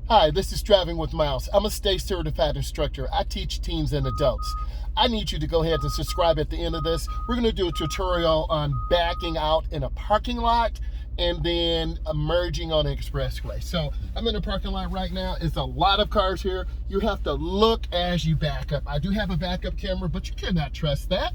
Hi, this is Driving with Miles. I'm a state certified instructor. I teach teens and adults. I need you to go ahead and subscribe at the end of this. We're going to do a tutorial on backing out in a parking lot and then emerging on an expressway. So I'm in a parking lot right now. It's a lot of cars here. You have to look as you back up. I do have a backup camera, but you cannot trust that.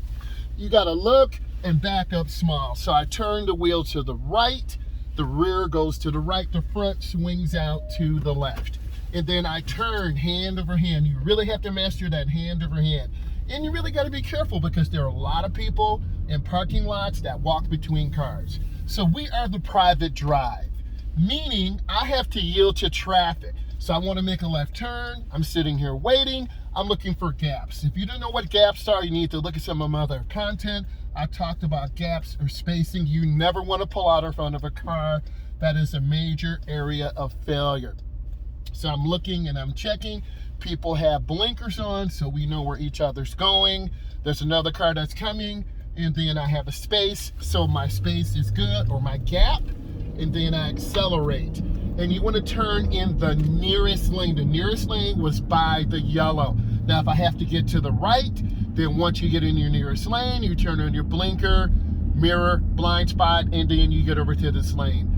You got to look and back up small. So I turn the wheel to the right. The rear goes to the right, the front swings out to the left. And then I turn hand over hand. You really have to master that hand over hand. And you really got to be careful because there are a lot of people in parking lots that walk between cars. So we are the private drive, meaning I have to yield to traffic. So I want to make a left turn. I'm sitting here waiting. I'm looking for gaps. If you don't know what gaps are, you need to look at some of my other content. I talked about gaps or spacing. You never want to pull out in front of a car. That is a major area of failure. So I'm looking and I'm checking. People have blinkers on, so we know where each other's going. There's another car that's coming, and then I have a space, so my space is good, or my gap, and then I accelerate. And you want to turn in the nearest lane. The nearest lane was by the yellow. Now, if I have to get to the right, then once you get in your nearest lane, you turn on your blinker, mirror, blind spot, and then you get over to this lane.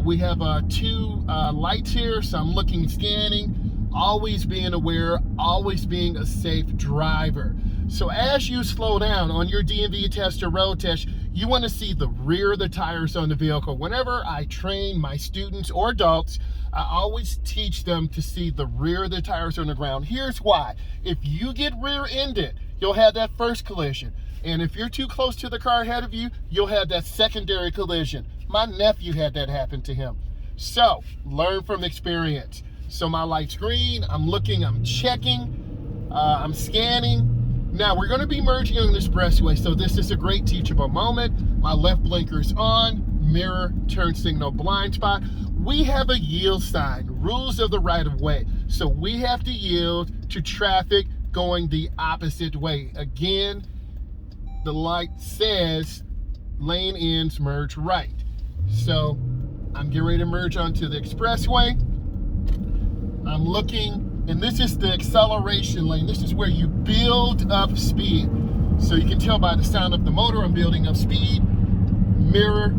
We have two lights here, so I'm looking, scanning, always being aware, always being a safe driver. So as you slow down on your DMV test or road test, you want to see the rear of the tires on the vehicle. Whenever I train my students or adults, I always teach them to see the rear of the tires on the ground. Here's why. If you get rear-ended, you'll have that first collision. And if you're too close to the car ahead of you, you'll have that secondary collision. My nephew had that happen to him. So learn from experience. So my light's green, I'm looking, I'm checking, I'm scanning. Now we're gonna be merging on the expressway, so this is a great teachable moment. My left blinker's on, mirror, turn signal, blind spot. We have a yield sign, rules of the right of way. So we have to yield to traffic going the opposite way. Again, the light says lane ends, merge right. So I'm getting ready to merge onto the expressway. I'm looking, and this is the acceleration lane. This is where you build up speed. So you can tell by the sound of the motor, I'm building up speed. Mirror,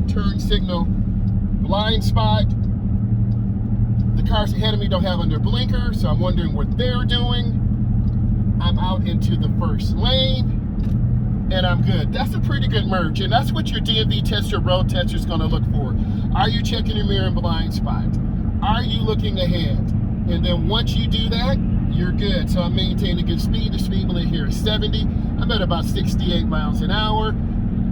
turn signal, blind spot. The cars ahead of me don't have on their blinker, so I'm wondering what they're doing. I'm out into the first lane, and I'm good. That's a pretty good merge, and that's what your DMV tester, road tester is gonna look for. Are you checking your mirror and blind spot? Are you looking ahead? And then once you do that, you're good. So I'm maintaining good speed. The speed limit here is 70. I'm at about 68 miles an hour.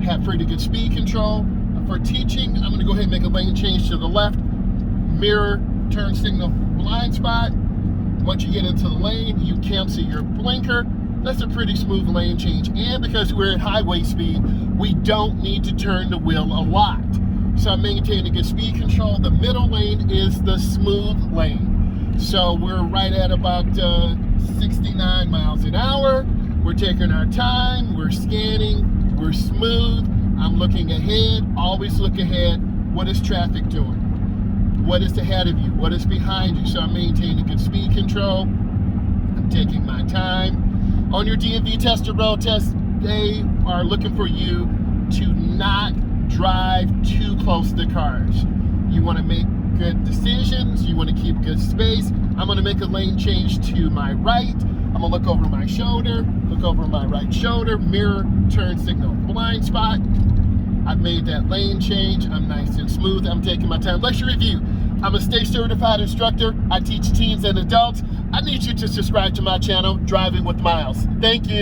Have pretty good speed control. For teaching, I'm gonna go ahead and make a lane change to the left. Mirror, turn signal, blind spot. Once you get into the lane, you cancel your blinker. That's a pretty smooth lane change. And because we're at highway speed, we don't need to turn the wheel a lot. So I'm maintaining good speed control. The middle lane is the smooth lane. So we're right at about 69 miles an hour. We're taking our time, we're scanning, we're smooth. I'm looking ahead, always look ahead. What is traffic doing? What is ahead of you? What is behind you? So I'm maintaining good speed control. I'm taking my time. On your DMV test or road test, they are looking for you to not drive too close to cars. You want to make good decisions. You want to keep good space. I'm going to make a lane change to my right. I'm going to look over my shoulder, look over my right shoulder, mirror, turn signal, blind spot. I've made that lane change. I'm nice and smooth. I'm taking my time. Lecture review. I'm a state certified instructor. I teach teens and adults. I need you to subscribe to my channel, Driving with Miles. Thank you.